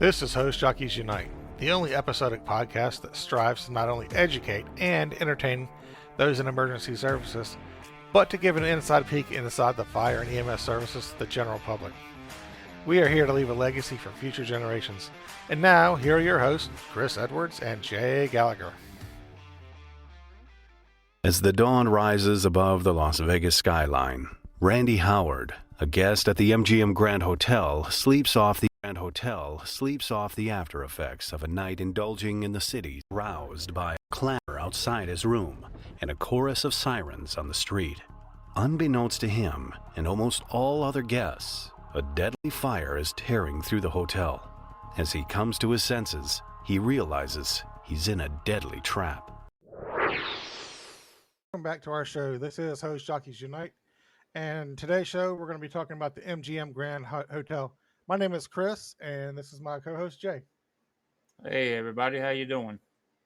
This is Host Jockeys Unite, the only episodic podcast that strives to not only educate and entertain those in emergency services, but to give an inside peek inside the fire and EMS services to the general public. We are here to leave a legacy for future generations. And now, here are your hosts, Chris Edwards and Jay Gallagher. As the dawn rises above the Las Vegas skyline, Randy Howard, a guest at the MGM Grand Hotel, sleeps off the after effects of a night indulging in the city, roused by a clamor outside his room and a chorus of sirens on the street. Unbeknownst to him and almost all other guests, a deadly fire is tearing through the hotel. As he comes to his senses, he realizes he's in a deadly trap. Welcome back to our show. This is Host Jockeys Unite. And today's show, we're going to be talking about the MGM Grand Hotel. My name is Chris, and this is my co-host, Jay. Hey, everybody. How you doing?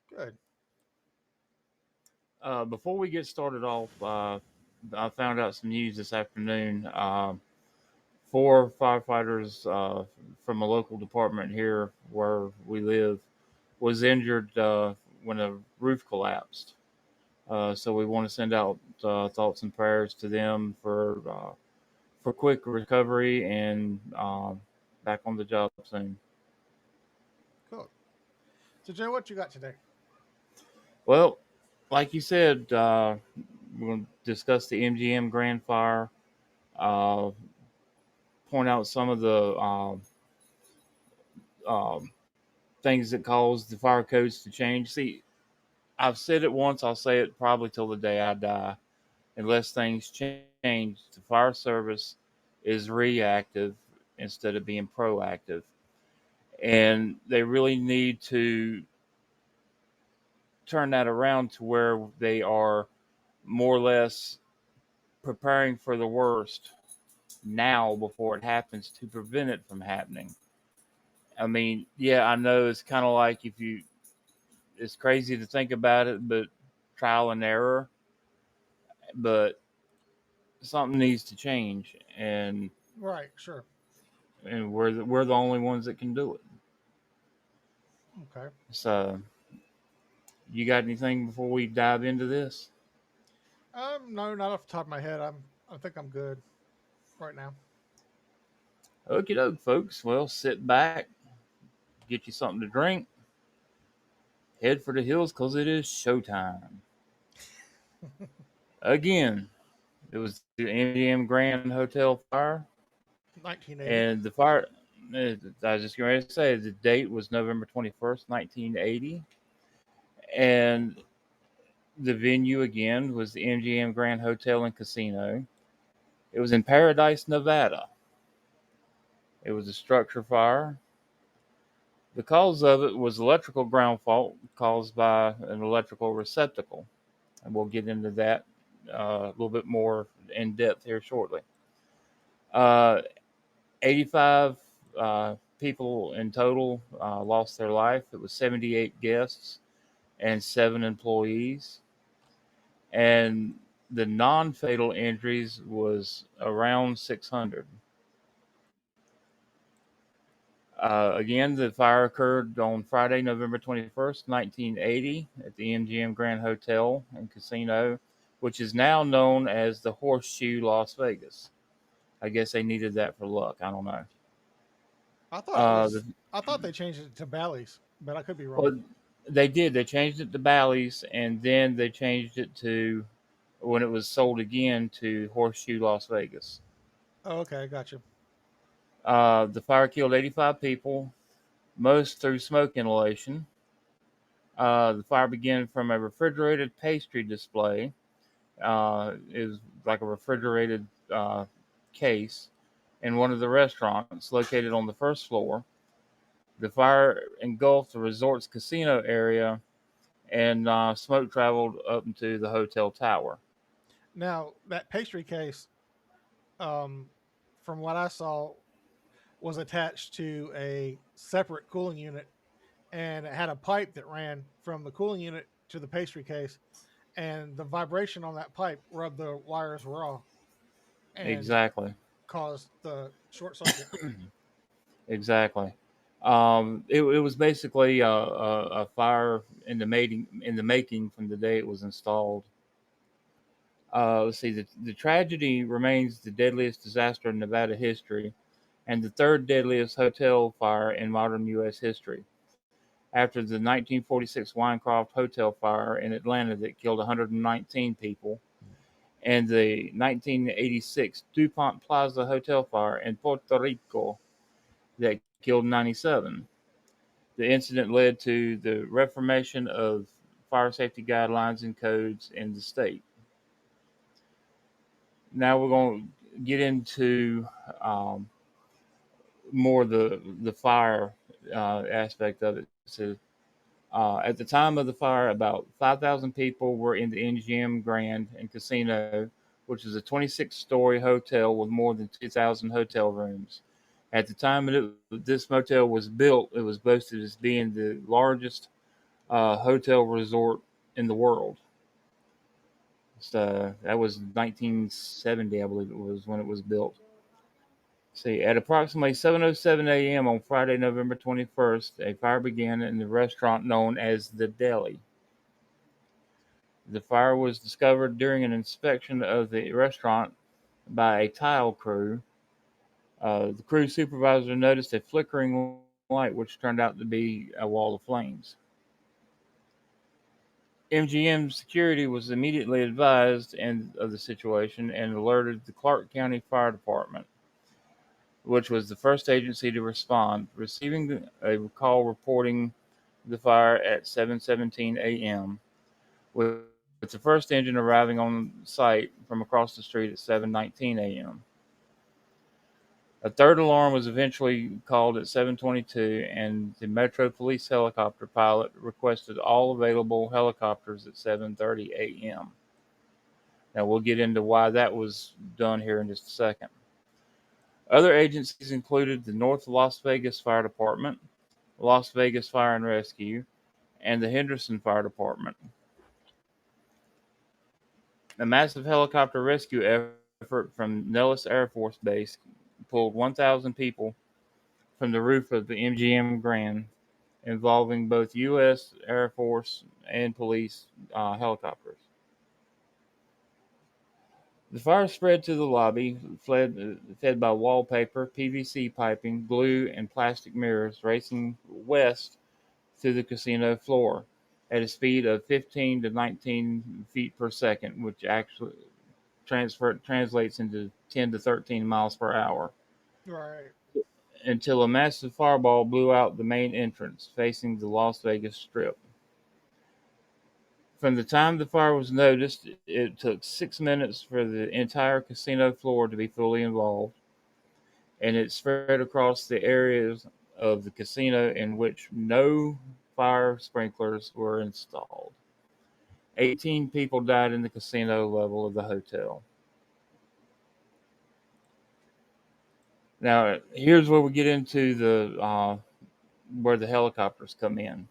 Good. Before we get started off, I found out some news this afternoon. 4 firefighters from a local department here where we live was injured when a roof collapsed. So we want to send out thoughts and prayers to them for quick recovery and back on the job soon. Cool. So, Jay, what you got today? Well, like you said, we're going to discuss the MGM Grand Fire, point out some of the things that caused the fire codes to change. See, I've said it once, I'll say it probably till the day I die. Unless things change, the fire service is reactive instead of being proactive. And they really need to turn that around to where they are more or less preparing for the worst now before it happens to prevent it from happening. I mean, yeah, I know it's kind of like it's crazy to think about it, but trial and error. But something needs to change, and Right, sure. And we're the only ones that can do it. Okay. So, you got anything before we dive into this? No, not off the top of my head. I think I'm good right now. Okie doke, folks. Well, sit back, get you something to drink, head for the hills because it is showtime. Again, it was the MGM Grand Hotel fire. 1980. And the fire, I was just going to say, the date was November 21st, 1980. And the venue, again, was the MGM Grand Hotel and Casino. It was in Paradise, Nevada. It was a structure fire. The cause of it was electrical ground fault caused by an electrical receptacle. And we'll get into that a little bit more in depth here shortly. 85 people in total lost their life. It was 78 guests and 7 employees. And the non-fatal injuries was around 600. Again, the fire occurred on Friday, November 21st, 1980 at the MGM Grand Hotel and Casino, which is now known as the Horseshoe Las Vegas. I guess they needed that for luck. I don't know. I thought they changed it to Bally's, but I could be wrong. Well, they did. They changed it to Bally's, and then they changed it to, when it was sold again, to Horseshoe Las Vegas. Oh, okay, gotcha. The fire killed 85 people, most through smoke inhalation. The fire began from a refrigerated pastry display. It was like a refrigerated case in one of the restaurants located on the first floor. The fire engulfed the resort's casino area, and smoke traveled up into the hotel tower. Now, that pastry case, from what I saw, was attached to a separate cooling unit, and it had a pipe that ran from the cooling unit to the pastry case, and the vibration on that pipe rubbed the wires raw. And Exactly. caused the short circuit. Exactly. It was basically a fire in the making from the day it was installed. Let's see, the tragedy remains the deadliest disaster in Nevada history and the third deadliest hotel fire in modern U.S. history, after the 1946 Winecroft Hotel fire in Atlanta that killed 119 people, and the 1986 DuPont Plaza Hotel fire in Puerto Rico that killed 97. The incident led to the reformation of fire safety guidelines and codes in the state. Now we're going to get into um, more the fire aspect of it. So, at the time of the fire, about 5,000 people were in the MGM Grand and Casino, which is a 26-story hotel with more than 2,000 hotel rooms. At the time this motel was built, it was boasted as being the largest hotel resort in the world. So that was 1970, I believe it was, when it was built. See, at approximately 7:07 a.m. on Friday, November 21st, a fire began in the restaurant known as The Deli. The fire was discovered during an inspection of the restaurant by a tile crew. The crew supervisor noticed a flickering light, which turned out to be a wall of flames. MGM security was immediately advised of the situation and alerted the Clark County Fire Department, which was the first agency to respond, receiving a call reporting the fire at 7:17 a.m., with the first engine arriving on site from across the street at 7:19 a.m. A third alarm was eventually called at 7:22, and the Metro Police helicopter pilot requested all available helicopters at 7:30 a.m. Now we'll get into why that was done here in just a second. Other agencies included the North Las Vegas Fire Department, Las Vegas Fire and Rescue, and the Henderson Fire Department. A massive helicopter rescue effort from Nellis Air Force Base pulled 1,000 people from the roof of the MGM Grand, involving both U.S. Air Force and police helicopters. The fire spread to the lobby, fed by wallpaper, PVC piping, glue, and plastic mirrors, racing west through the casino floor at a speed of 15 to 19 feet per second, which actually translates into 10 to 13 miles per hour, Right. until a massive fireball blew out the main entrance facing the Las Vegas Strip. From the time the fire was noticed, it took 6 minutes for the entire casino floor to be fully involved, and it spread across the areas of the casino in which no fire sprinklers were installed. 18 people died in the casino level of the hotel. Now, here's where we get into the where the helicopters come in.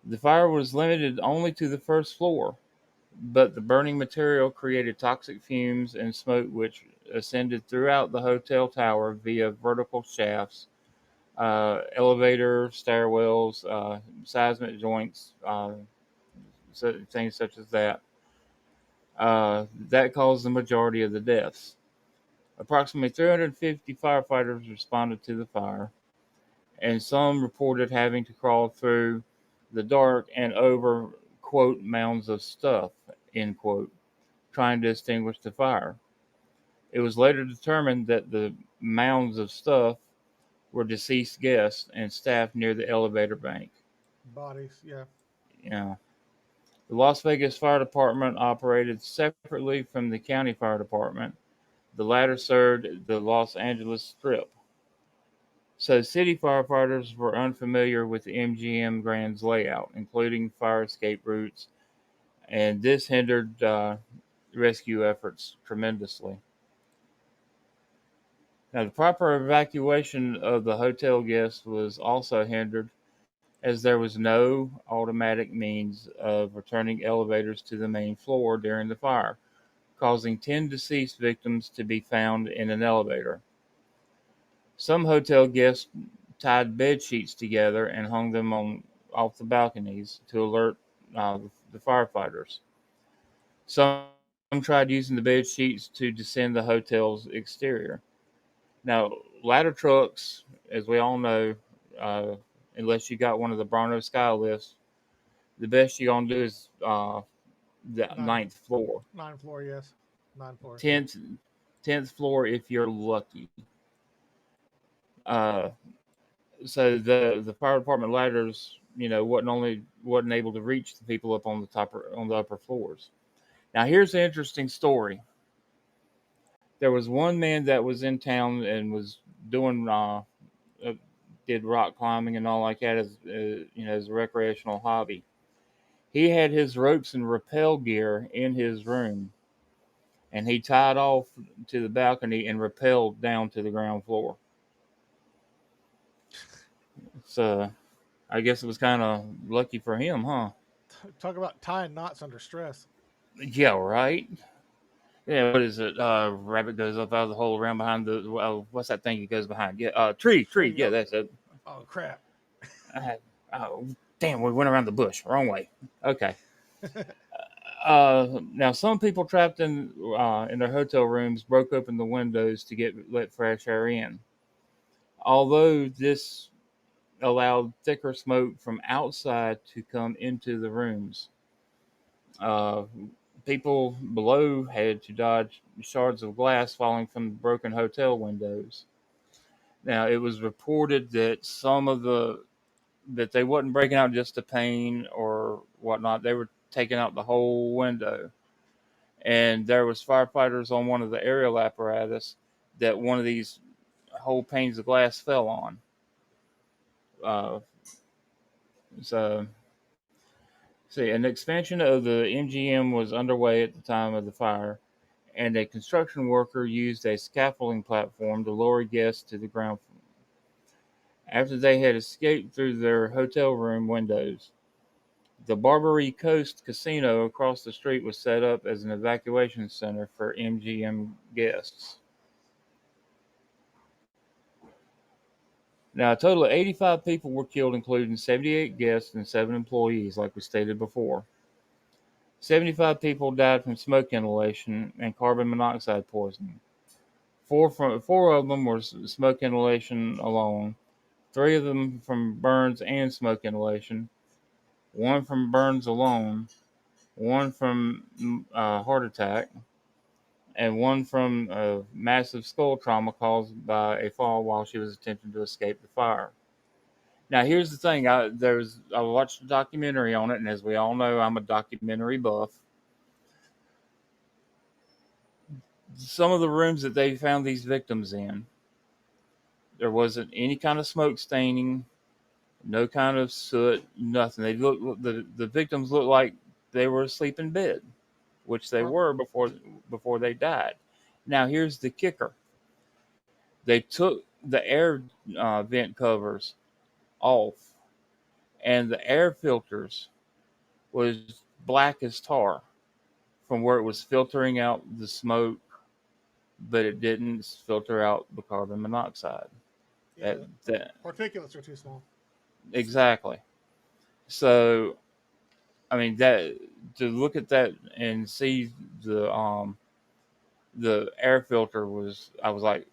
The fire was limited only to the first floor, but the burning material created toxic fumes and smoke which ascended throughout the hotel tower via vertical shafts, elevator stairwells, seismic joints, things such as that. That caused the majority of the deaths. Approximately 350 firefighters responded to the fire, and some reported having to crawl through the dark and over, quote, mounds of stuff, end quote, trying to extinguish the fire. It was later determined that the mounds of stuff were deceased guests and staff near the elevator bank. Bodies, yeah. Yeah. The Las Vegas Fire Department operated separately from the County Fire Department. The latter served the Los Angeles Strip. So city firefighters were unfamiliar with the MGM Grand's layout, including fire escape routes, and this hindered rescue efforts tremendously. Now, the proper evacuation of the hotel guests was also hindered, as there was no automatic means of returning elevators to the main floor during the fire, causing 10 deceased victims to be found in an elevator. Some hotel guests tied bed sheets together and hung them on off the balconies to alert the firefighters. Some tried using the bed sheets to descend the hotel's exterior. Now, ladder trucks, as we all know, uh, unless you got one of the Bronto Sky lifts, the best you're gonna do is the Nine, ninth floor, nine floor, yes. Nine floor, yeah. tenth tenth floor if you're lucky. Uh, so the fire department ladders, wasn't able to reach the people up on on the upper floors. Now, here's an interesting story. There was one man that was in town and was doing uh, did rock climbing and all like that as as a recreational hobby. He had his ropes and rappel gear in his room, and he tied off to the balcony and rappelled down to the ground floor. So I guess it was kind of lucky for him, huh? Talk about tying knots under stress. Yeah, right. Yeah, what is it? Rabbit goes up out of the hole around behind the. Well, what's that thing he goes behind? Yeah, tree. Tree, Yeah, yep. that's it. Oh, crap. I, oh, damn, we went around the bush. Wrong way. Okay. Now some people trapped in their hotel rooms broke open the windows to let fresh air in. Although this allowed thicker smoke from outside to come into the rooms, uh, people below had to dodge shards of glass falling from broken hotel windows. Now it was reported that some of that they wasn't breaking out just a pane or whatnot; they were taking out the whole window. And there was firefighters on one of the aerial apparatus that one of these whole panes of glass fell on. Uh, so, see, an expansion of the MGM was underway at the time of the fire, and a construction worker used a scaffolding platform to lower guests to the ground after they had escaped through their hotel room windows. The Barbary Coast Casino across the street was set up as an evacuation center for MGM guests. Now, a total of 85 people were killed, including 78 guests and 7 employees, like we stated before. 75 people died from smoke inhalation and carbon monoxide poisoning. Four of them were smoke inhalation alone, 3 of them from burns and smoke inhalation, 1 from burns alone, 1 from heart attack, and 1 from massive skull trauma caused by a fall while she was attempting to escape the fire. Now, here's the thing. I watched a documentary on it, and as we all know, I'm a documentary buff. Some of the rooms that they found these victims in, there wasn't any kind of smoke staining, no kind of soot, nothing. The victims looked like they were asleep in bed, which they Huh? were before they died. Now, here's the kicker. They took the air vent covers off, and the air filters was black as tar from where it was filtering out the smoke, but it didn't filter out the carbon monoxide. Yeah, That, that particulates are too small. exactly. So, I mean, that to look at that and see the air filter I was like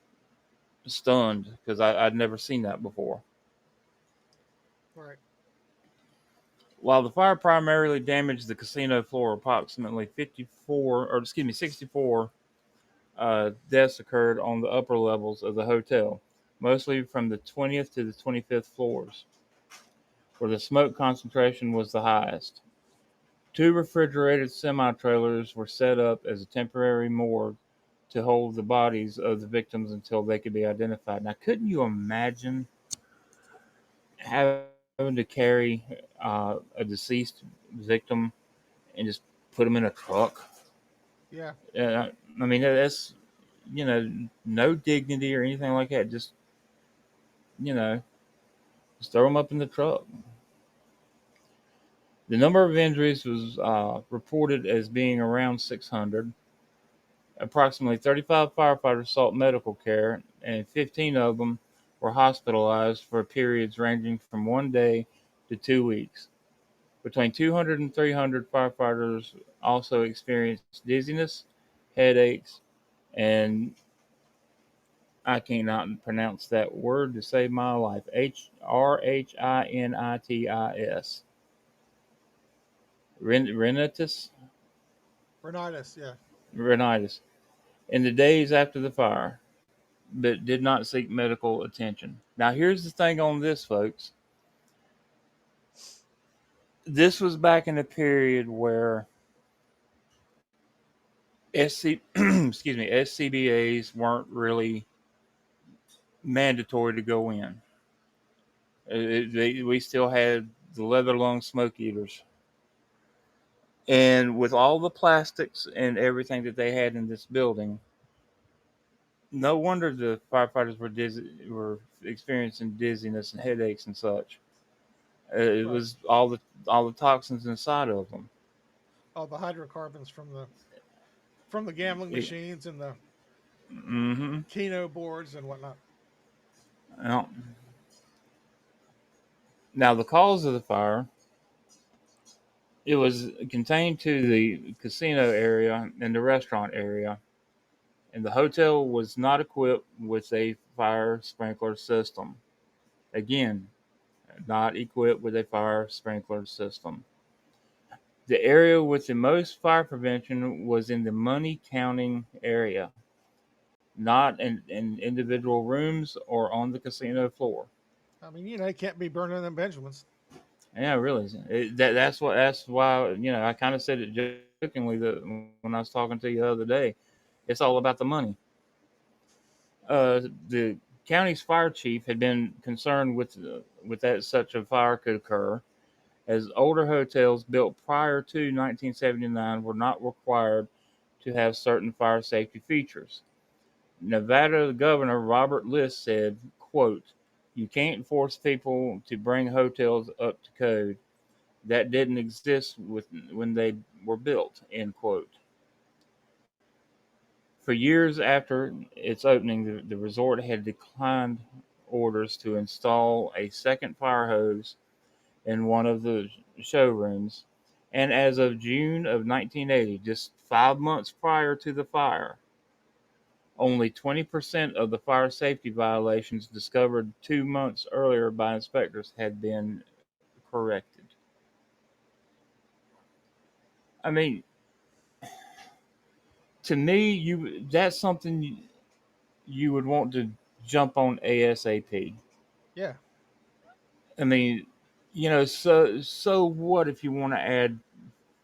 stunned because I'd never seen that before. Right. While the fire primarily damaged the casino floor, approximately 64 deaths occurred on the upper levels of the hotel, mostly from the 20th to the 25th floors, where the smoke concentration was the highest. 2 refrigerated semi-trailers were set up as a temporary morgue to hold the bodies of the victims until they could be identified. Now, couldn't you imagine having to carry a deceased victim and just put them in a truck? Yeah. I mean, that's, no dignity or anything like that. You know, just throw them up in the truck. The number of injuries was reported as being around 600. Approximately 35 firefighters sought medical care, and 15 of them were hospitalized for periods ranging from 1 day to 2 weeks. Between 200 and 300 firefighters also experienced dizziness, headaches, and I cannot pronounce that word to save my life. Rhinitis. Rhinitis? Rhinitis, yeah. Rhinitis. In the days after the fire, but did not seek medical attention. Now, here's the thing on this, folks. This was back in a period where SCBAs weren't really mandatory to go in. We still had the leather lung smoke eaters. And with all the plastics and everything that they had in this building, no wonder the firefighters were experiencing dizziness and headaches and such. It Right. was all the toxins inside of them. All the hydrocarbons from the gambling It, machines and the mm-hmm. Keno boards and whatnot. Now, now, the cause of the fire, it was contained to the casino area and the restaurant area, and the hotel was not equipped with a fire sprinkler system. Again, not equipped with a fire sprinkler system. The area with the most fire prevention was in the money counting area, not in individual rooms or on the casino floor. I mean, you can't be burning them Benjamins. Yeah, really. That's why I kind of said it jokingly that when I was talking to you the other day, it's all about the money. The county's fire chief had been concerned with that such a fire could occur, as older hotels built prior to 1979 were not required to have certain fire safety features. Nevada Governor Robert List said, quote, "You can't force people to bring hotels up to code. That didn't exist when they were built," end quote. For years after its opening, the resort had declined orders to install a second fire hose in one of the showrooms, and as of June of 1980, just 5 months prior to the fire, only 20% of the fire safety violations discovered 2 months earlier by inspectors had been corrected. I mean, to me, that's something you would want to jump on ASAP. Yeah. I mean, so what if you want to add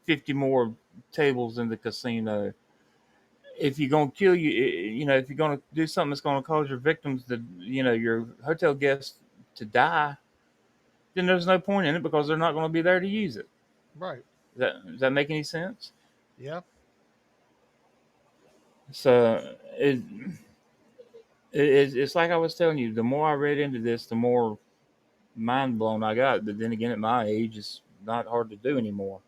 50 more tables in the casino? If you're gonna kill if you're gonna do something that's gonna cause your victims your hotel guests to die, then there's no point in it because they're not going to be there to use it. Right. Does that make any sense? Yeah. So it's like I was telling you. The more I read into this, the more mind blown I got. But then again, at my age, it's not hard to do anymore.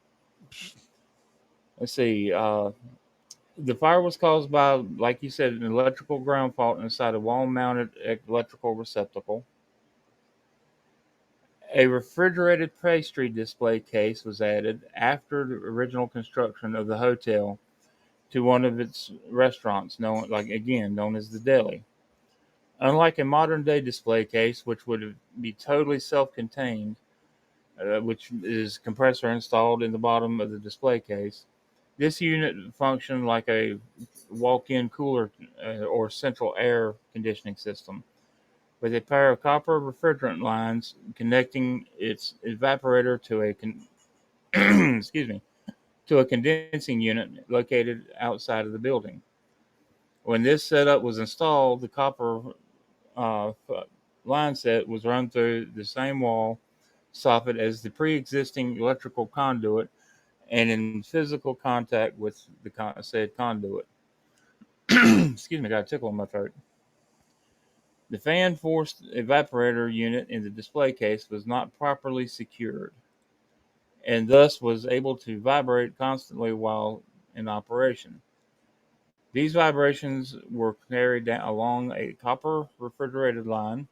Let's see. The fire was caused by, like you said, an electrical ground fault inside a wall-mounted electrical receptacle. A refrigerated pastry display case was added after the original construction of the hotel to one of its restaurants, known as the deli. Unlike a modern day display case, which would be totally self contained, which is compressor installed in the bottom of the display case, this unit functioned like a walk in cooler or central air conditioning system, with a pair of copper refrigerant lines connecting its evaporator to excuse me, to a condensing unit located outside of the building. When this setup was installed, the copper uh, line set was run through the same wall soffit as the pre-existing electrical conduit and in physical contact with the said conduit. Excuse me, got a tickle in my throat. The fan forced evaporator unit in the display case was not properly secured and thus was able to vibrate constantly while in operation. These vibrations were carried down along a copper refrigerated line,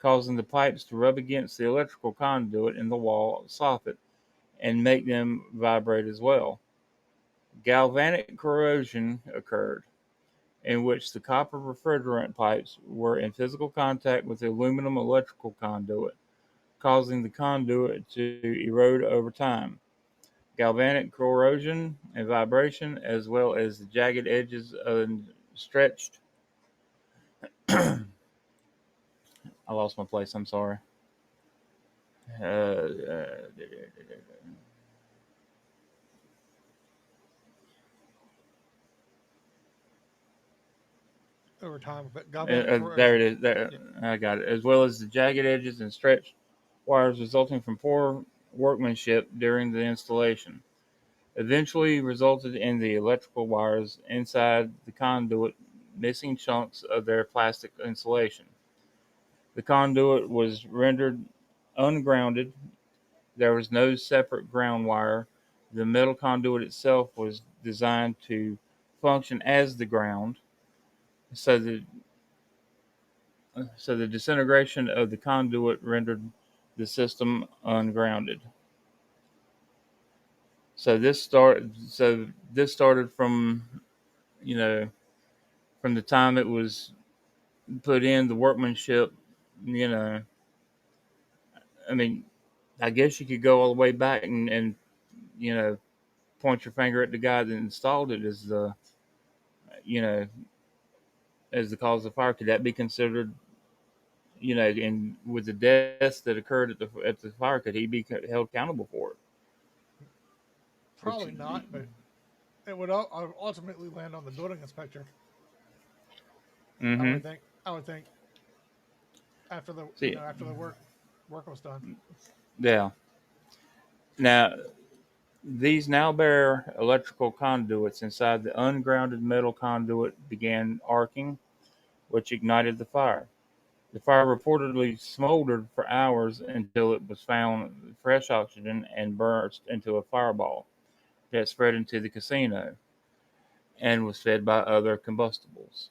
causing the pipes to rub against the electrical conduit in the wall soffit and make them vibrate as well. Galvanic corrosion occurred, in which the copper refrigerant pipes were in physical contact with the aluminum electrical conduit, causing the conduit to erode over time. Galvanic corrosion and vibration, as well as the jagged edges and stretched. I lost my place. I'm sorry. Uh, uh, Over time, but galvanic there it corrosion. is. There, Yeah. I got it. As well as the jagged edges and stretched wires resulting from poor workmanship during the installation, eventually resulted in the electrical wires inside the conduit missing chunks of their plastic insulation. The conduit was rendered ungrounded. There was no separate ground wire. The metal conduit itself was designed to function as the ground, so the disintegration of the conduit rendered the system ungrounded. So this started from, you know, from the time it was put in, the workmanship, you know, I mean, I guess you could go all the way back and you know, point your finger at the guy that installed it as the, you know, as the cause of fire. Could that be considered, you know, and with the deaths that occurred at the fire, could he be held accountable for it? Which, Probably not, but it would ultimately land on the building inspector. I mm-hmm. would think. I would think after the See, after the work was done. yeah. Now, these now bare electrical conduits inside the ungrounded metal conduit began arcing, which ignited the fire. The fire reportedly smoldered for hours until it was found fresh oxygen and burst into a fireball that spread into the casino and was fed by other combustibles.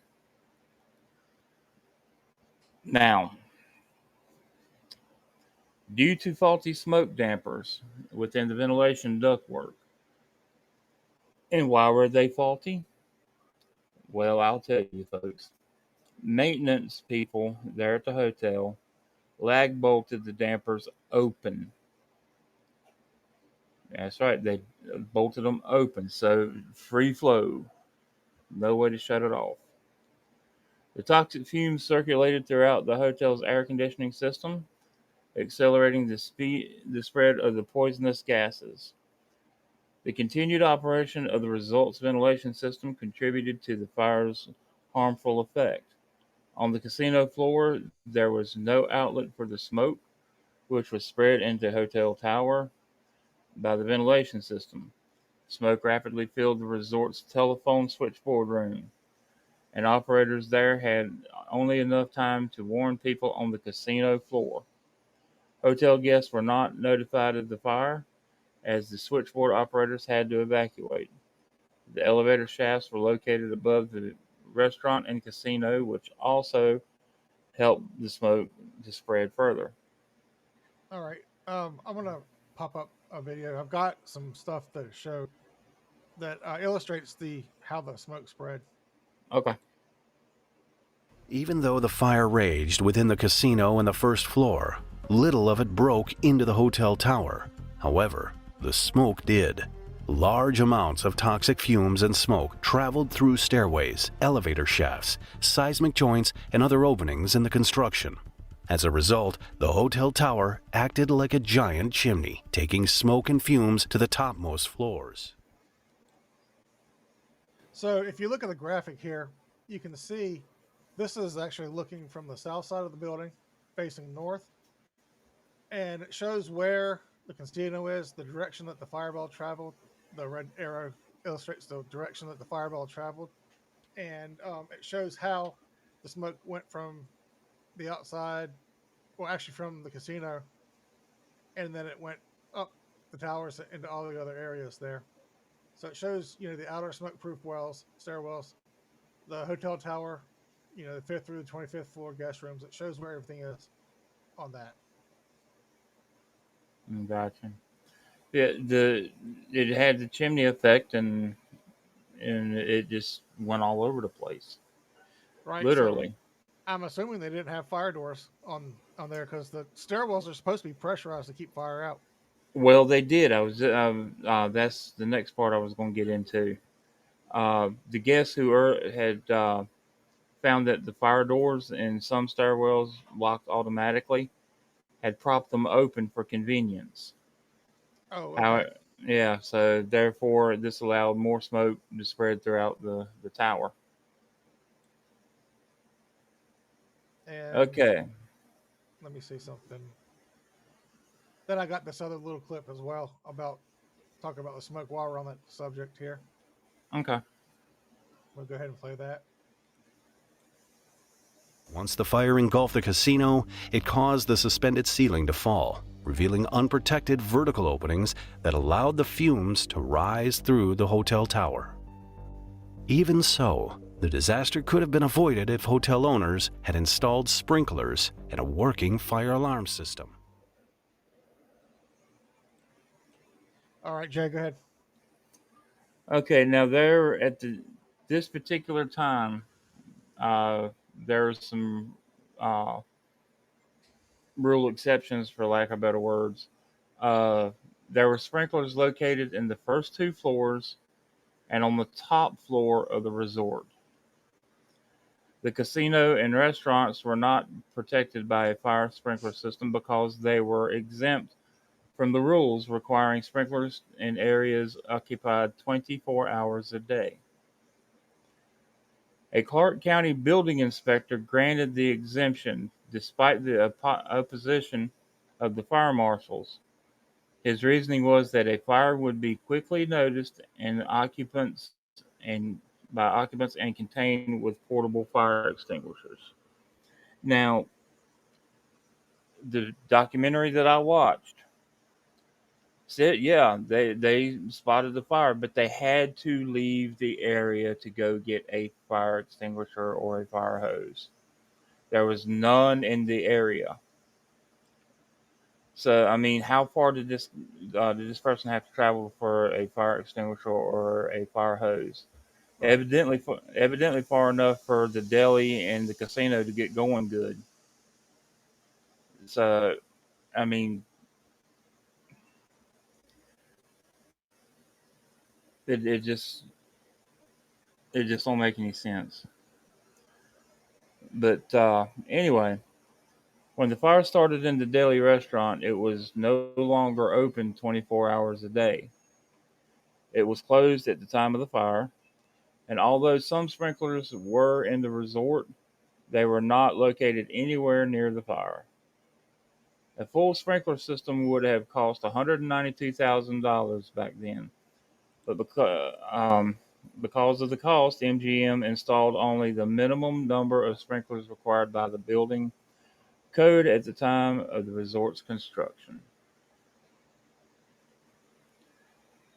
Now, due to faulty smoke dampers within the ventilation ductwork, and why were they faulty? Well, I'll tell you, folks. Maintenance people there at the hotel lag bolted the dampers open. That's right, they bolted them open, so free flow, no way to shut it off. The toxic fumes circulated throughout the hotel's air conditioning system, accelerating the spread of the poisonous gases. The continued operation of the results ventilation system contributed to the fire's harmful effect. On the casino floor, there was no outlet for the smoke, which was spread into the hotel tower by the ventilation system. Smoke rapidly filled the resort's telephone switchboard room, and operators there had only enough time to warn people on the casino floor. Hotel guests were not notified of the fire, as the switchboard operators had to evacuate. The elevator shafts were located above the restaurant and casino, which also helped the smoke to spread further. All right. I'm gonna pop up a video. I've got some stuff that show that illustrates the how the smoke spread. Okay. Even though the fire raged within the casino and the first floor, little of it broke into the hotel tower. However, the smoke did. Large amounts of toxic fumes and smoke traveled through stairways, elevator shafts, seismic joints, and other openings in the construction. As a result, the hotel tower acted like a giant chimney, taking smoke and fumes to the topmost floors. So if you look at the graphic here, you can see this is actually looking from the south side of the building, facing north, and it shows where the casino is, the direction that the fireball traveled. The red arrow illustrates the direction that the fireball traveled, and it shows how the smoke went from the outside, well, actually from the casino, and then it went up the towers into all the other areas there. So it shows, the outer smoke-proof wells, stairwells, the hotel tower, the fifth through the 25th floor guest rooms. It shows where everything is. on that. Gotcha. Yeah, it had the chimney effect, and it just went all over the place, Right. So literally. I'm assuming they didn't have fire doors on there because the stairwells are supposed to be pressurized to keep fire out. Well, they did. I was that's the next part I was going to get into. The guests who had found that the fire doors in some stairwells locked automatically had propped them open for convenience. Oh, How, okay. yeah, so therefore this allowed more smoke to spread throughout the tower. And Okay, let me see something. Then I got this other little clip as well about talking about the smoke while we're on that subject here. okay. We'll go ahead and play that. Once the fire engulfed the casino, it caused the suspended ceiling to fall, revealing unprotected vertical openings that allowed the fumes to rise through the hotel tower. Even so, the disaster could have been avoided if hotel owners had installed sprinklers and a working fire alarm system. All right, Jay, go ahead. Okay, now there at this particular time, uh, there's some uh, rule exceptions, for lack of better words. Uh, there were sprinklers located in the first two floors and on the top floor of the resort. The casino and restaurants were not protected by a fire sprinkler system because they were exempt from the rules requiring sprinklers in areas occupied 24 hours a day. A Clark County building inspector granted the exemption despite the opposition of the fire marshals. His reasoning was that a fire would be quickly noticed and by occupants and contained with portable fire extinguishers. Now, the documentary that I watched said, yeah, they spotted the fire, but they had to leave the area to go get a fire extinguisher or a fire hose. There was none in the area. So, I mean, how far did this person have to travel for a fire extinguisher or a fire hose? Right. Evidently far enough for the deli and the casino to get going good. So, I mean, it, it just it just don't make any sense. But anyway, when the fire started in the deli restaurant, it was no longer open 24 hours a day. It was closed at the time of the fire, and although some sprinklers were in the resort, they were not located anywhere near the fire. A full sprinkler system would have cost $192,000 back then, but because of the cost, MGM installed only the minimum number of sprinklers required by the building code at the time of the resort's construction.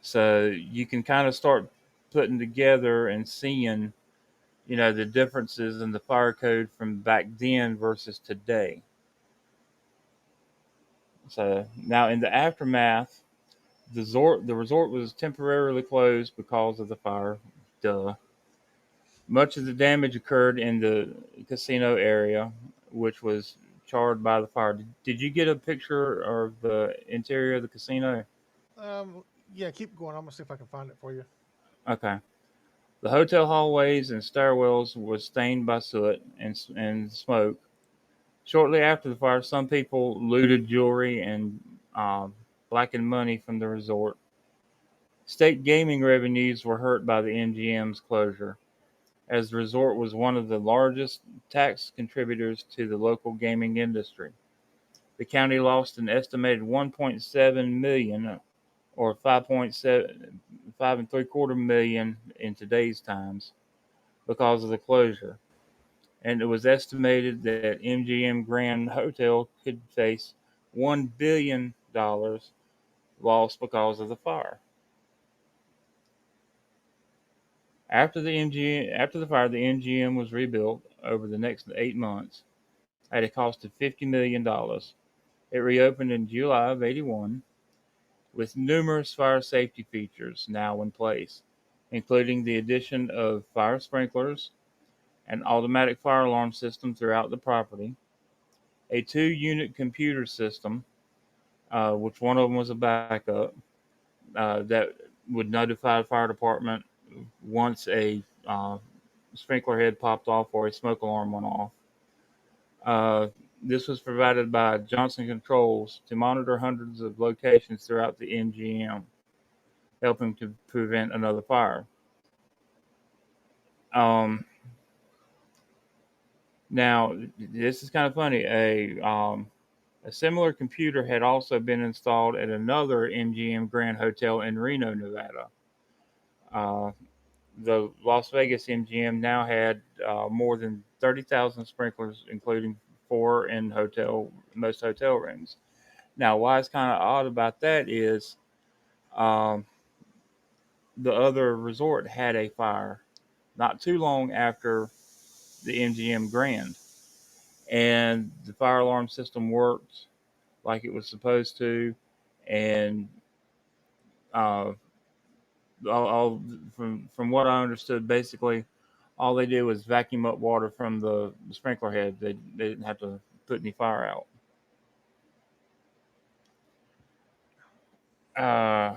So you can kind of start putting together and seeing, the differences in the fire code from back then versus today. So now in the aftermath, the resort was temporarily closed because of the fire. Duh. Much of the damage occurred in the casino area, which was charred by the fire. Did you get a picture of the interior of the casino? Yeah, keep going. I'm gonna see if I can find it for you. Okay. The hotel hallways and stairwells were stained by soot and smoke. Shortly after the fire, some people looted jewelry and blackened money from the resort. State gaming revenues were hurt by the MGM's closure, as the resort was one of the largest tax contributors to the local gaming industry. The county lost an estimated 1.7 million or 5.7 and three quarter million in today's times because of the closure, and it was estimated that MGM Grand Hotel could face $1 billion lost because of the fire. After the fire, the MGM was rebuilt over the next 8 months. at a cost of $50 million. It reopened in July of 81 with numerous fire safety features now in place, including the addition of fire sprinklers, an automatic fire alarm system throughout the property, a 2-unit computer system, which one of them was a backup, that would notify the fire department once a sprinkler head popped off or a smoke alarm went off. Uh, this was provided by Johnson Controls to monitor hundreds of locations throughout the MGM, helping to prevent another fire. Um, Now, this is kind of funny. A similar computer had also been installed at another MGM Grand Hotel in Reno, Nevada. Uh, the Las Vegas MGM now had more than 30,000 sprinklers, including 4 in most hotel rooms. Now, why it's kind of odd about that is um, the other resort had a fire not too long after the MGM Grand, and the fire alarm system worked like it was supposed to, and uh, all from what I understood, basically all they did was vacuum up water from the sprinkler head. They didn't have to put any fire out. Uh,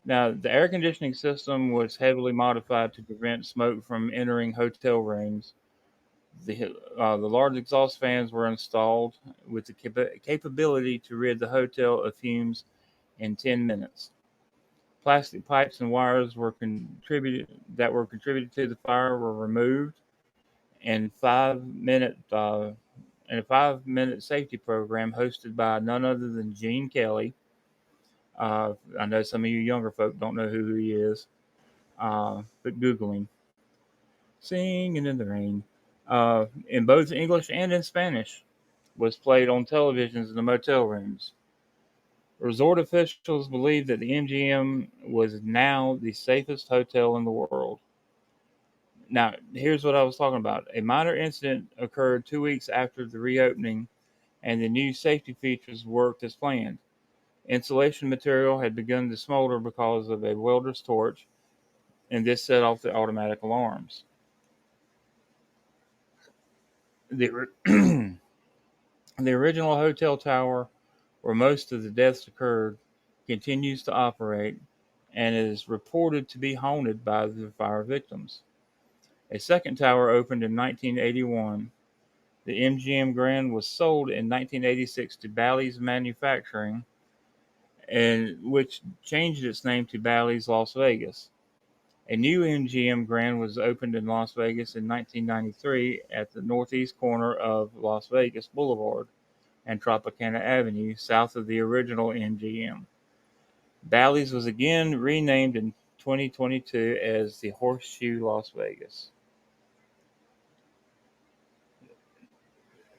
Now, the air conditioning system was heavily modified to prevent smoke from entering hotel rooms. The large exhaust fans were installed with the capability to rid the hotel of fumes in 10 minutes. Plastic pipes and wires were contributed to the fire were removed, and 5-minute safety program hosted by none other than Gene Kelly. I know some of you younger folk don't know who he is, but Google him. Singing in the Rain, in both English and in Spanish, was played on televisions in the motel rooms. Resort officials believed that the MGM was now the safest hotel in the world. Now, here's what I was talking about. A minor incident occurred 2 weeks after the reopening, and the new safety features worked as planned. Insulation material had begun to smolder because of a welder's torch, and this set off the automatic alarms. The, the original hotel tower, where most of the deaths occurred, continues to operate and is reported to be haunted by the fire victims. A second tower opened in 1981. The MGM Grand was sold in 1986 to Bally's Manufacturing, and which changed its name to Bally's Las Vegas. A new MGM Grand was opened in Las Vegas in 1993 at the northeast corner of Las Vegas Boulevard and Tropicana Avenue, south of the original MGM. Bally's was again renamed in 2022 as the Horseshoe Las Vegas.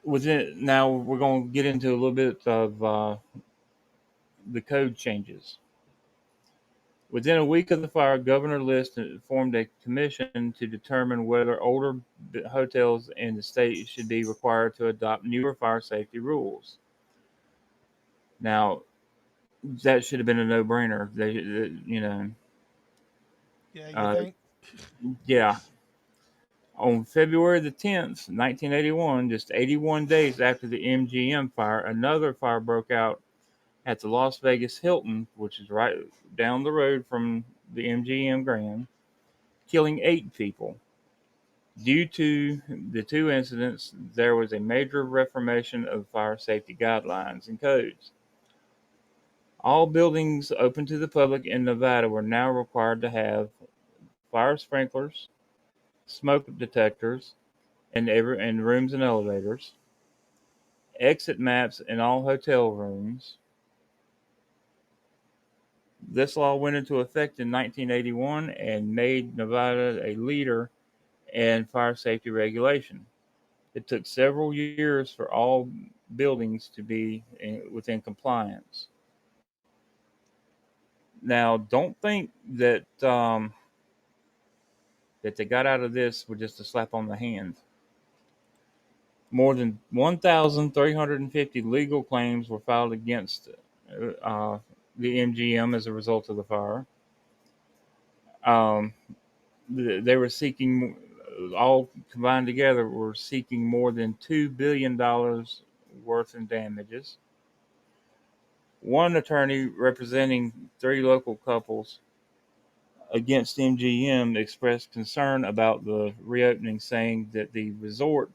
Now we're going to get into a little bit of the code changes. Within a week of the fire, Governor List formed a commission to determine whether older hotels in the state should be required to adopt newer fire safety rules. Now, that should have been a no-brainer. Yeah, you Uh, think? yeah. On February the 10th, 1981, just 81 days after the MGM fire, another fire broke out at the Las Vegas Hilton, which is right down the road from the MGM Grand, killing 8 people. Due to the 2 incidents, there was a major reformation of fire safety guidelines and codes. All buildings open to the public in Nevada were now required to have fire sprinklers, smoke detectors, in rooms and elevators, exit maps in all hotel rooms. This law went into effect in 1981 and made Nevada a leader in fire safety regulation. It took several years for all buildings to be within compliance. Now, don't think that they got out of this with just a slap on the hand. More than 1,350 legal claims were filed against uh, the MGM as a result of the fire. Um, they were seeking, all combined together, were seeking more than $2 billion worth in damages. One attorney representing three local couples against MGM expressed concern about the reopening, saying that the resort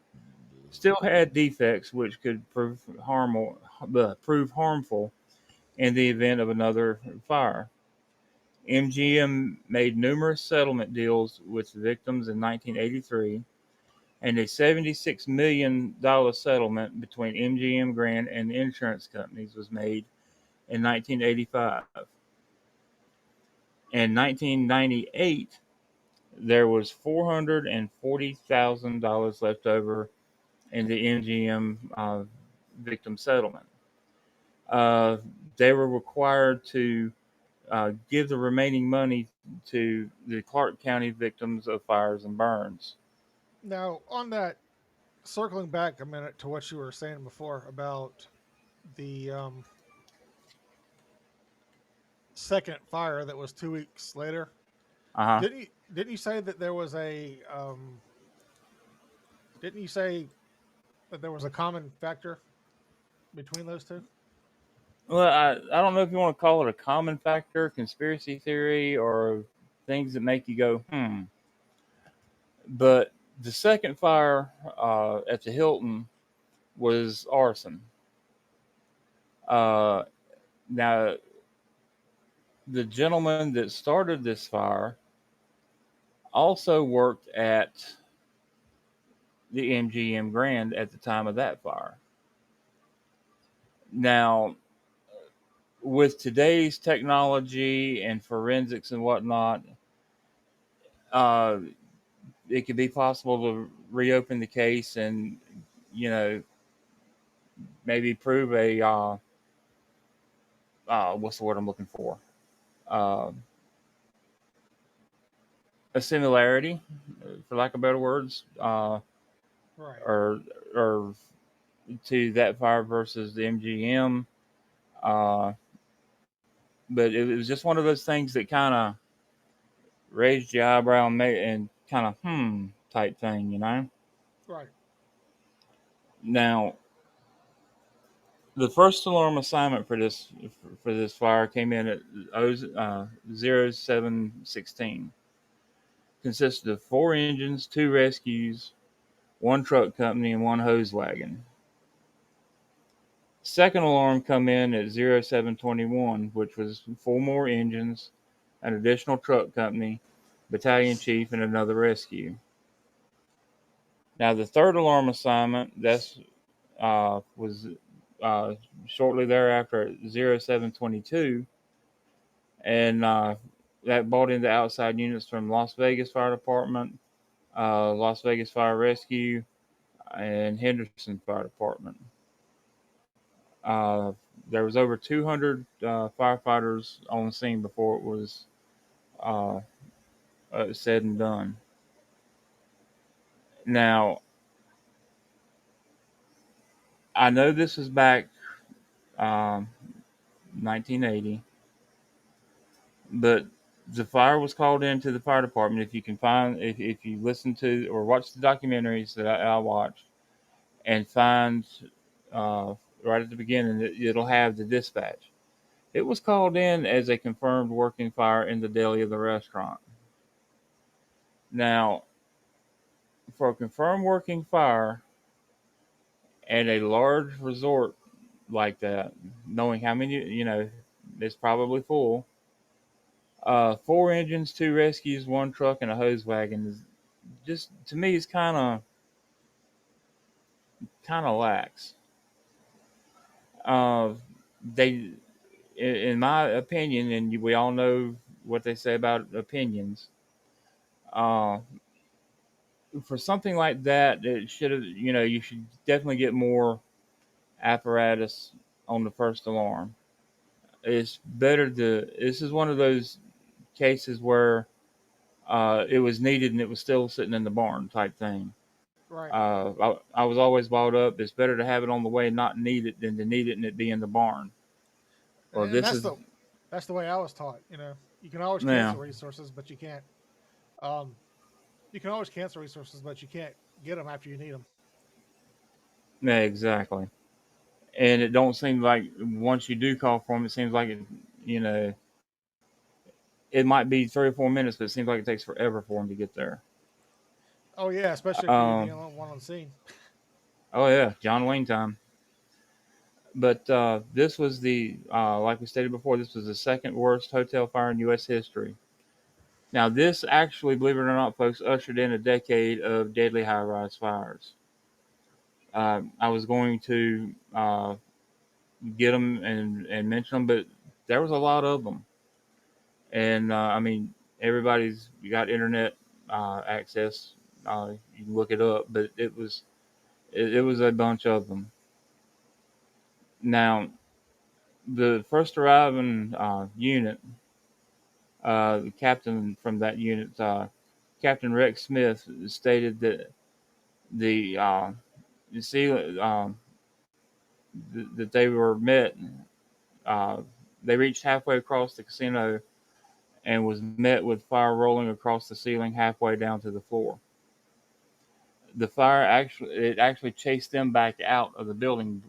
still had defects which could prove harmful in the event of another fire. MGM made numerous settlement deals with victims in 1983, and a $76 million settlement between MGM Grand and the insurance companies was made in 1985. In 1998, there was $440,000 left over in the MGM victim settlement. Uh, they were required to give the remaining money to the Clark County victims of fires and burns. Now, on that, circling back a minute to what you were saying before about the second fire that was 2 weeks later, Uh huh. didn't you say that there was didn't you say that there was a common factor between those two? Well, I don't know if you want to call it a common factor, conspiracy theory, or things that make you go, hmm. But the second fire at the Hilton was arson. Uh, Now, the gentleman that started this fire also worked at the MGM Grand at the time of that fire. Now, with today's technology and forensics and whatnot, uh, it could be possible to reopen the case and, you know, maybe prove what's the word I'm looking for? Uh, a similarity, for lack of better words, Right. or or to that fire versus the MGM. Uh, but it was just one of those things that kind of raised your eyebrow and kind of type thing, you know. Right. Now, the first alarm assignment for this fire came in at 0716. Consisted of four engines, two rescues, one truck company, and one hose wagon. Second alarm come in at 0721, which was four more engines, an additional truck company, battalion chief, and another rescue. Now the third alarm assignment was uh, shortly thereafter at 0722, and that brought in the outside units from Las Vegas Fire Department, Las Vegas Fire Rescue, and Henderson Fire Department. Uh, there was over 200 firefighters on the scene before it was uh, said and done. Now, I know this was back um, 1980, but the fire was called into the fire department. If you can find, if you listen to or watch the documentaries that I watched, and find uh, right at the beginning, it'll have the dispatch. It was called in as a confirmed working fire in the deli of the restaurant. Now, for a confirmed working fire at a large resort like that, knowing how many, it's probably full. Four engines, two rescues, one truck, and a hose wagon is just, to me, it's kind of lax. Uh, they, in my opinion, and we all know what they say about opinions. Uh, for something like that, it should have, you should definitely get more apparatus on the first alarm. It's better to. This is one of those cases where it was needed and it was still sitting in the barn type thing. Right. I was always brought up. It's better to have it on the way and not need it than to need it and it be in the barn. Well, And this that's is the way I was taught. You can always yeah, cancel resources, but you can't. Um, you can always cancel resources, but you can't get them after you need them. yeah, exactly. And it don't seem like once you do call for them, it seems like you know, it might be 3 or 4 minutes, but it seems like it takes forever for them to get there. Oh yeah, especially if you're the Um, only one on the scene. oh yeah, John Wayne time. But this was like we stated before, this was the second worst hotel fire in U.S. history. Now, this actually, believe it or not, folks, ushered in a decade of deadly high-rise fires. I was going to get them and mention them, but there was a lot of them. And I mean, everybody's got internet access. You can look it up, but it was a bunch of them. Now, the first arriving unit, the captain from that unit, Captain Rex Smith, stated that the you see that they were met. Uh, they reached halfway across the casino and was met with fire rolling across the ceiling halfway down to the floor. The fire actually chased them back out of the building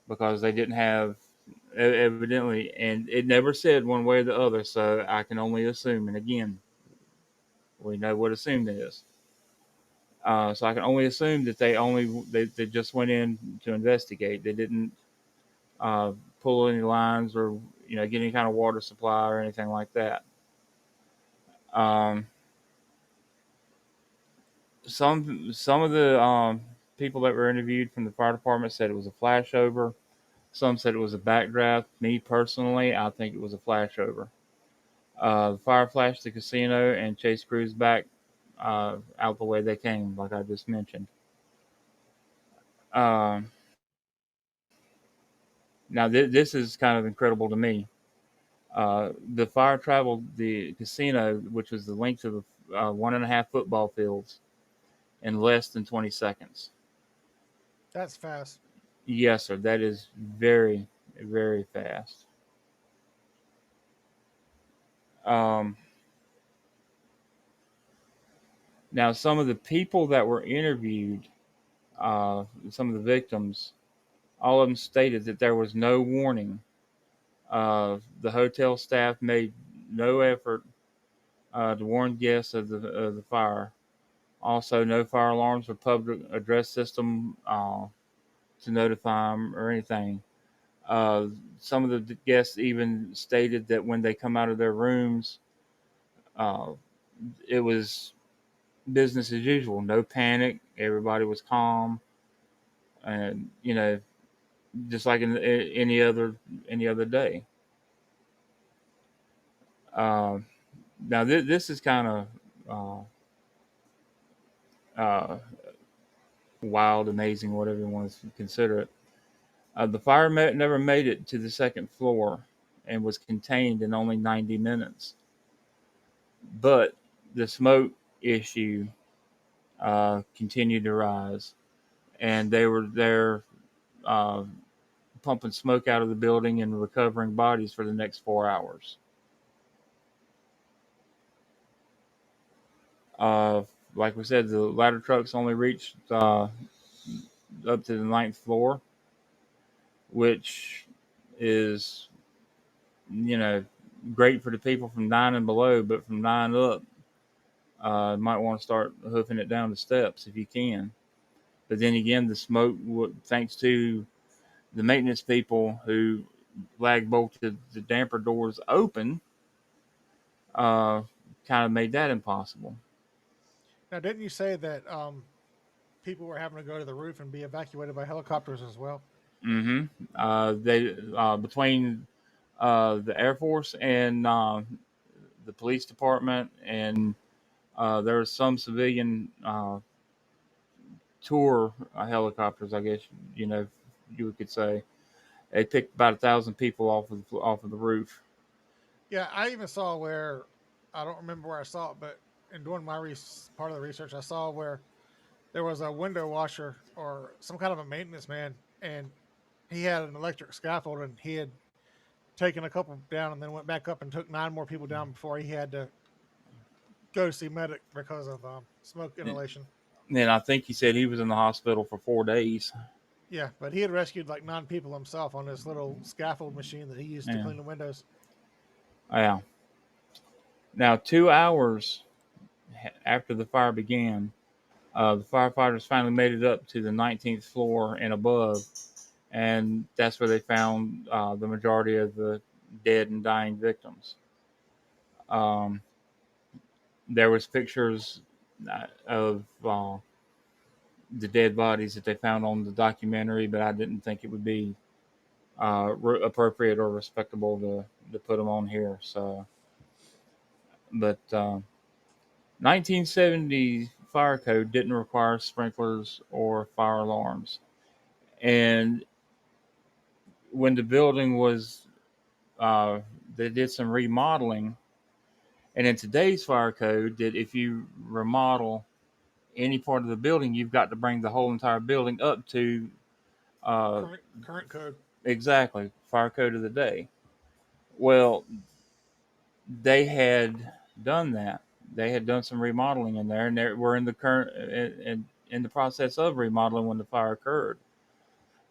because they didn't have evidently, and it never said one way or the other. So I can only assume. And again, we know what assumed is. So I can only assume that they just went in to investigate. They didn't uh, pull any lines or get any kind of water supply or anything like that. Um, some of the people that were interviewed from the fire department said it was a flashover. Some said it was a backdraft. Me personally, I think it was a flashover. The fire flashed the casino and chased crews back out the way they came, like I just mentioned. Um, Now, this is kind of incredible to me. The fire traveled the casino, which was the length of 1.5 football fields, in less than 20 seconds. That's fast. Yes, sir. That is very, very fast. Um, Now, some of the people that were interviewed, some of the victims, all of them stated that there was no warning. The hotel staff made no effort to warn guests of the fire. Also, no fire alarms or public address system to notify them or anything. Uh, some of the guests even stated that when they come out of their rooms, uh, it was business as usual. No panic. Everybody was calm, and just like in any other day. Uh, Now, this is kind of uh, wild, amazing, whatever you want to consider it. The fire never made it to the second floor and was contained in only 90 minutes. But the smoke issue continued to rise, and they were there uh, pumping smoke out of the building and recovering bodies for the next 4 hours. Uh, like we said, the ladder trucks only reached up to the ninth floor, which is, you know, great for the people from 9 and below, but from 9 up, might want to start hoofing it down the steps if you can. But then again, the smoke, thanks to the maintenance people who lag bolted the damper doors open, uh, kind of made that impossible. Now, didn't you say that people were having to go to the roof and be evacuated by helicopters as well? Hmm They between the Air Force and the police department, and there was some civilian tour helicopters, I guess you could say. They picked about 1,000 people off of the roof. Yeah, I even saw where I don't remember where I saw it, but in doing my part of the research, I saw where There was a window washer or some kind of a maintenance man, and he had an electric scaffold, and he had taken a couple down and then went back up and took 9 more people down before he had to go see medic because of smoke inhalation. And I think he said he was in the hospital for 4 days. Yeah, but he had rescued like 9 people himself on this little scaffold machine that he used to Yeah. clean the windows. Yeah. Now, 2 hours after the fire began, the firefighters finally made it up to the 19th floor and above, and that's where they found the majority of the dead and dying victims. Um, there was pictures of the dead bodies that they found on the documentary, but I didn't think it would be appropriate or respectable to put them on here. So, but 1970 fire code didn't require sprinklers or fire alarms, and when the building was they did some remodeling, and in today's fire code, that if you remodel any part of the building, you've got to bring the whole entire building up to uh, Current code. exactly fire code of the day. Well, they had done that. They had done some remodeling in there, and they were in the current in the process of remodeling when the fire occurred.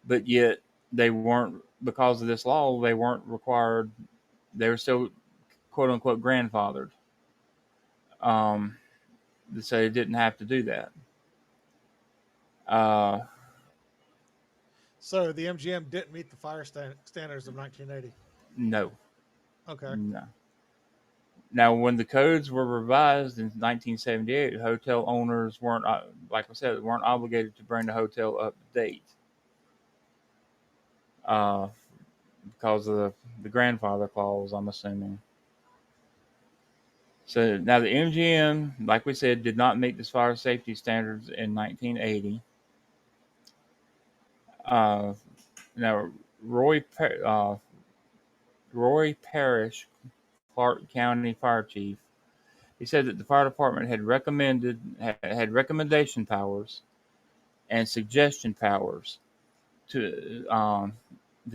But yet they weren't, because of this law. They weren't required. They were still quote unquote grandfathered. Um, so they didn't have to do that. Uh, So the MGM didn't meet the fire standards of 1980. no, Okay. no. Now, when the codes were revised in 1978, hotel owners weren't, like I said, weren't obligated to bring the hotel up to date uh, because of the grandfather clause, I'm assuming. So now the MGM, like we said, did not meet the fire safety standards in 1980. Now, Roy Parrish, Clark County Fire Chief, he said that the fire department had recommendation powers and suggestion powers to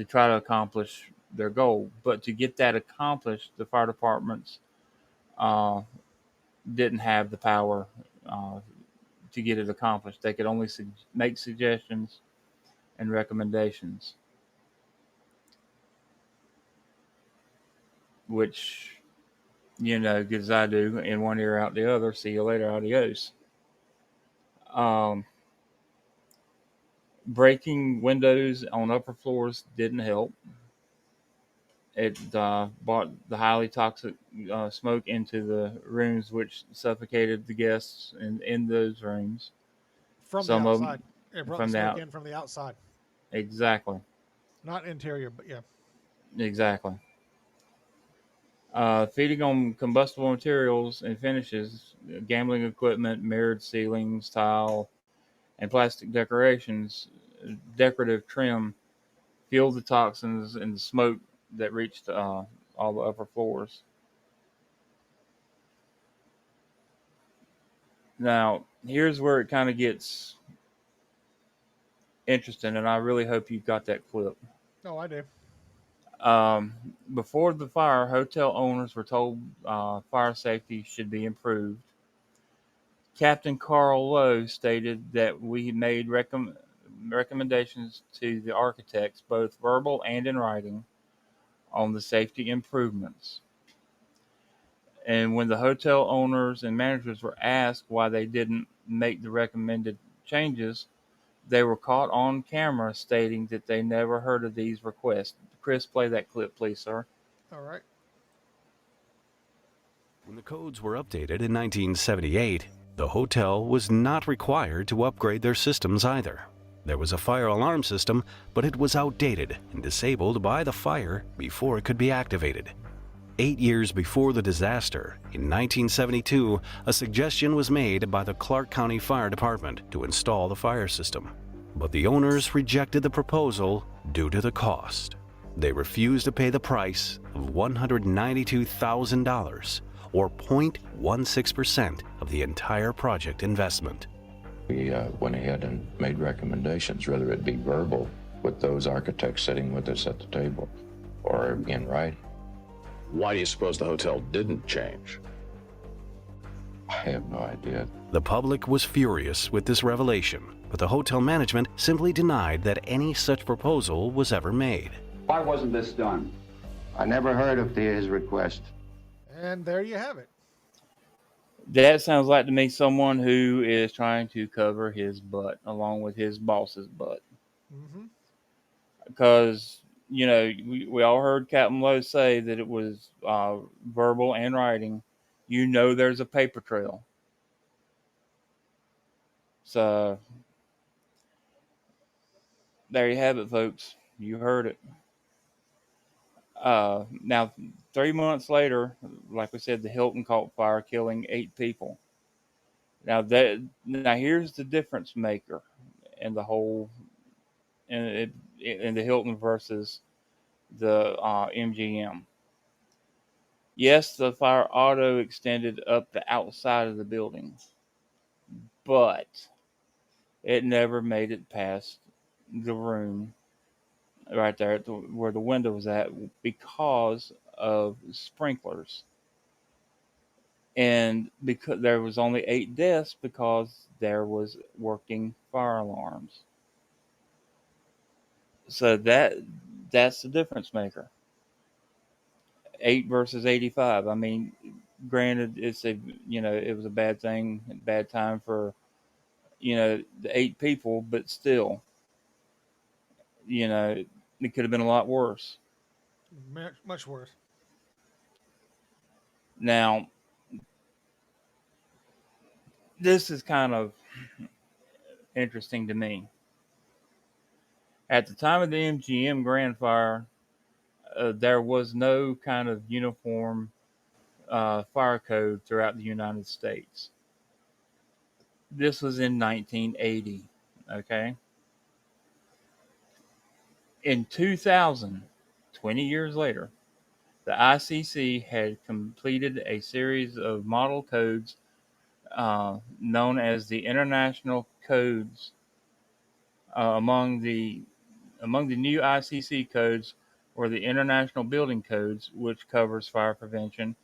try to accomplish their goal. But to get that accomplished, the fire departments uh, didn't have the power to get it accomplished. They could only make suggestions and recommendations, which, good as I do, in one ear out the other. See you later, adios. Breaking windows on upper floors didn't help. It brought the highly toxic smoke into the rooms, which suffocated the guests in those rooms. From the Some of outside. them It brought the from the smoke out. in from the outside. Exactly. Not interior, but yeah. Exactly. Feeding on combustible materials and finishes, gambling equipment, mirrored ceilings, tile, and plastic decorative trim fueled the toxins and the smoke that reached all the upper floors. Now, here's where it kind of gets interesting, and I really hope you got that clip. Oh, I do. Um, Before the fire, hotel owners were told fire safety should be improved. Captain Carl Lowe stated that we made recommendations to the architects, both verbal and in writing, on the safety improvements. And when the hotel owners and managers were asked why they didn't make the recommended changes, they were caught on camera stating that they never heard of these requests. Chris, play that clip, please, sir. All right. When the codes were updated in 1978, the hotel was not required to upgrade their systems either. There was a fire alarm system, but it was outdated and disabled by the fire before it could be activated. 8 years before the disaster, in 1972, a suggestion was made by the Clark County Fire Department to install the fire system. But the owners rejected the proposal due to the cost. They refused to pay the price of $192,000, or 0.16% of the entire project investment. We went ahead and made recommendations, whether it be verbal with those architects sitting with us at the table or in writing. Why do you suppose the hotel didn't change? I have no idea. The public was furious with this revelation, but the hotel management simply denied that any such proposal was ever made. Why wasn't this done? I never heard of his request. And there you have it. That sounds like to me someone who is trying to cover his butt along with his boss's butt. Mm-hmm. Because, we all heard Captain Lowe say that it was verbal and writing. There's a paper trail. So, there you have it, folks. You heard it. Now, 3 months later, like we said, the Hilton caught fire, killing 8 people. Now here's the difference maker in the whole, in the Hilton versus the MGM. Yes, the fire auto extended up the outside of the building, but it never made it past the room right there where the window was at because of sprinklers. And because there was only 8 deaths because there was working fire alarms. So that's the difference maker. 8 versus 85. I mean, granted, it was a bad thing, bad time for the 8 people, but still, it could have been a lot worse. Much worse. Now, this is kind of interesting to me. At the time of the MGM Grand Fire, there was no kind of uniform fire code throughout the United States. This was in 1980, okay? In 2000, 20 years later, the ICC had completed a series of model codes known as the International Codes. Among the new ICC codes were the International Building Codes, which covers fire prevention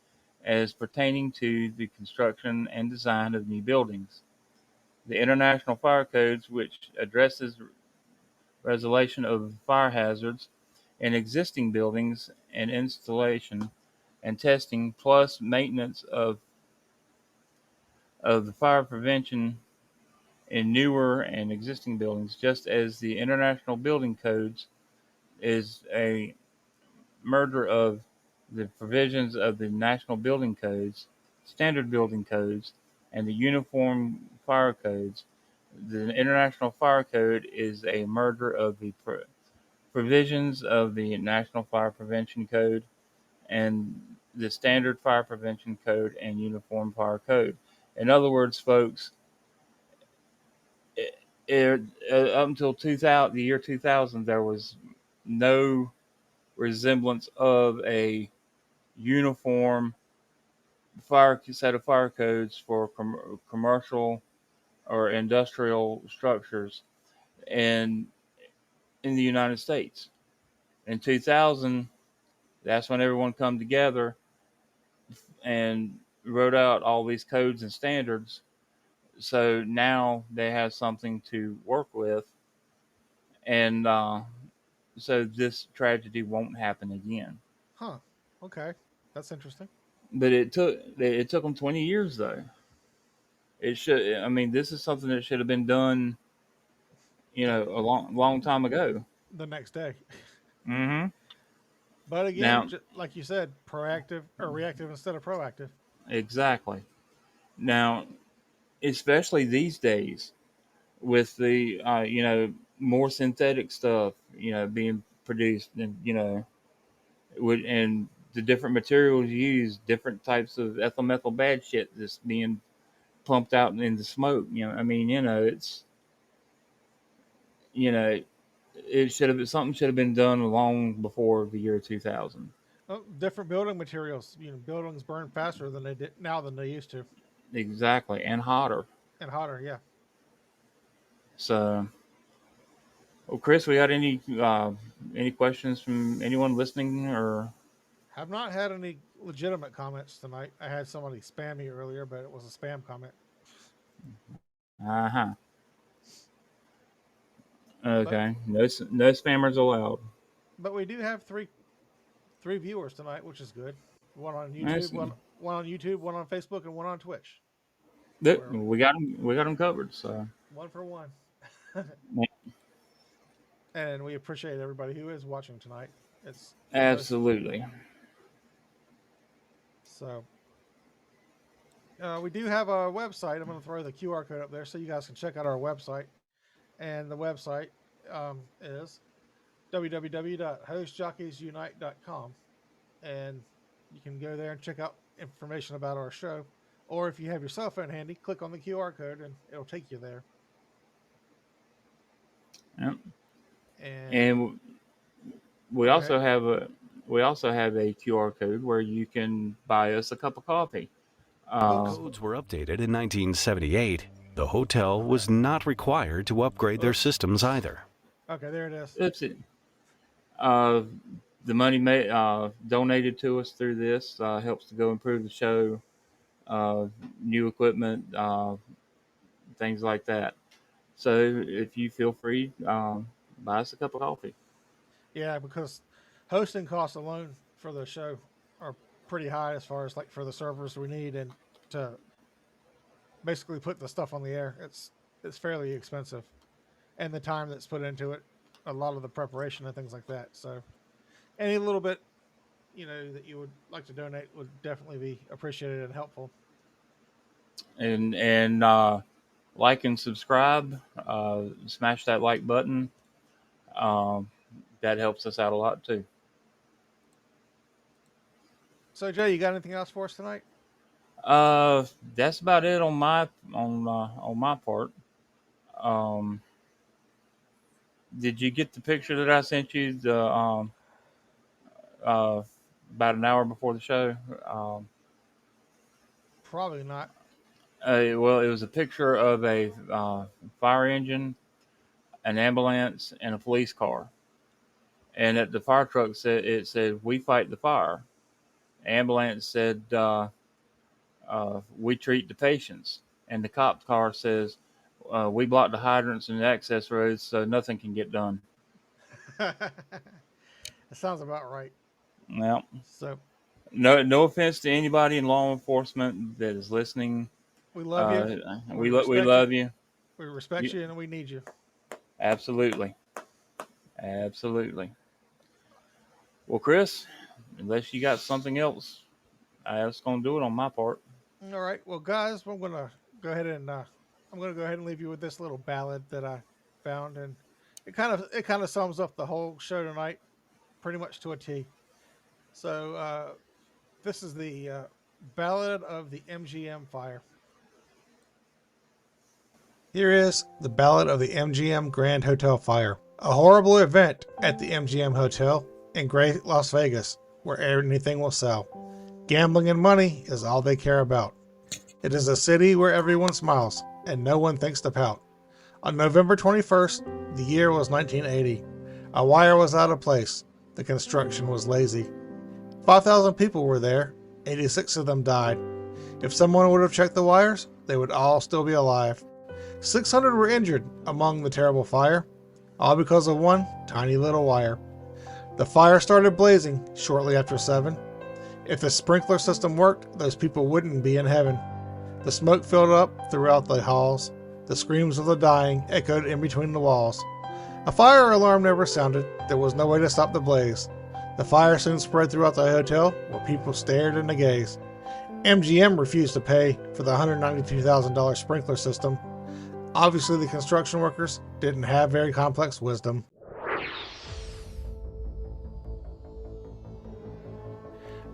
as pertaining to the construction and design of new buildings. The International Fire Codes, which addresses resolution of fire hazards in existing buildings and installation and testing, plus maintenance of the fire prevention in newer and existing buildings, just as the International Building Codes is a merger of the provisions of the National Building Codes, Standard Building Codes, and the Uniform Fire Codes. The International Fire Code is a merger of the provisions of the National Fire Prevention Code and the Standard Fire Prevention Code and Uniform Fire Code. In other words, folks, up until the year 2000, there was no resemblance of a uniform set of fire codes for commercial or industrial structures in the United States. In 2000, that's when everyone come together and wrote out all these codes and standards. So now they have something to work with, and so this tragedy won't happen again. Huh. Okay. That's interesting. But it took them 20 years though. It should. I mean, this is something that should have been done, a long time ago. The next day. Mm-hmm. But again, Now, like you said, proactive or reactive instead of proactive. exactly. Now, especially these days, with the more synthetic stuff, being produced, and and the different materials used, different types of ethyl methyl bad shit that's being pumped out in the smoke. I mean, it's it should have something should have been done long before the year 2000. Oh, different building materials. Buildings burn faster than they did now than they used to, Exactly, and hotter. and hotter. Yeah. So, well, Chris, we got any questions from anyone listening or? Have not had any legitimate comments tonight. I had somebody spam me earlier, but it was a spam comment. Uh-huh. But Okay. No spammers allowed. but we do have three viewers tonight, which is good. One on That's, YouTube, one on YouTube, one on Facebook, and one on Twitch. we got them. We got them covered. So One for one. yeah, And we appreciate everybody who is watching tonight. It's absolutely. So we do have a website. I'm going to throw the QR code up there so you guys can check out our website. And the website is www.hostjockeys.unite.com. And you can go there and check out information about our show. Or if you have your cell phone handy, click on the QR code and it'll take you there. Yep. And we also have a QR code where you can buy us a cup of coffee. Codes were updated in 1978. The hotel was not required to upgrade their systems either. Okay, there it is. Oopsie. The money donated to us through this helps to go improve the show, new equipment, things like that. So if you feel free, buy us a cup of coffee. Yeah, because hosting costs alone for the show are pretty high as far as like for the servers we need and to basically put the stuff on the air. It's fairly expensive, and the time that's put into it, a lot of the preparation and things like that. So any little bit, that you would like to donate would definitely be appreciated and helpful. And like and subscribe, smash that like button. That helps us out a lot too. So Jay, you got anything else for us tonight? That's about it on my part. Did you get the picture that I sent you about an hour before the show? Probably not. Well, it was a picture of a fire engine, an ambulance, and a police car. And at the fire truck it said, "We fight the fire." Ambulance said, "We treat the patients." And the cop car says, "We block the hydrants and the access roads so nothing can get done." That sounds about right. Yeah. So no offense to anybody in law enforcement that is listening. we love you. We love you. We respect you, and we need you. Absolutely. Well, Chris, unless you got something else, I was going to do it on my part. All right. Well, guys, I'm going to go ahead and leave you with this little ballad that I found, and it kind of sums up the whole show tonight, pretty much to a T. So this is the Ballad of the MGM Fire. Here is the Ballad of the MGM Grand Hotel Fire, a horrible event at the MGM Hotel in Great Las Vegas, where anything will sell. Gambling and money is all they care about. It is a city where everyone smiles and no one thinks to pout. On November 21st, the year was 1980. A wire was out of place. The construction was lazy. 5,000 people were there. 86 of them died. If someone would have checked the wires, they would all still be alive. 600 were injured among the terrible fire, all because of one tiny little wire. The fire started blazing shortly after 7. If the sprinkler system worked, those people wouldn't be in heaven. The smoke filled up throughout the halls. The screams of the dying echoed in between the walls. A fire alarm never sounded. There was no way to stop the blaze. The fire soon spread throughout the hotel, where people stared in a gaze. MGM refused to pay for the $192,000 sprinkler system. Obviously, the construction workers didn't have very complex wisdom.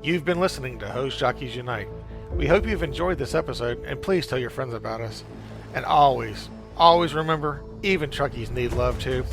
You've been listening to Host Jockeys Unite. We hope you've enjoyed this episode, and please tell your friends about us. And always remember, even truckies need love too.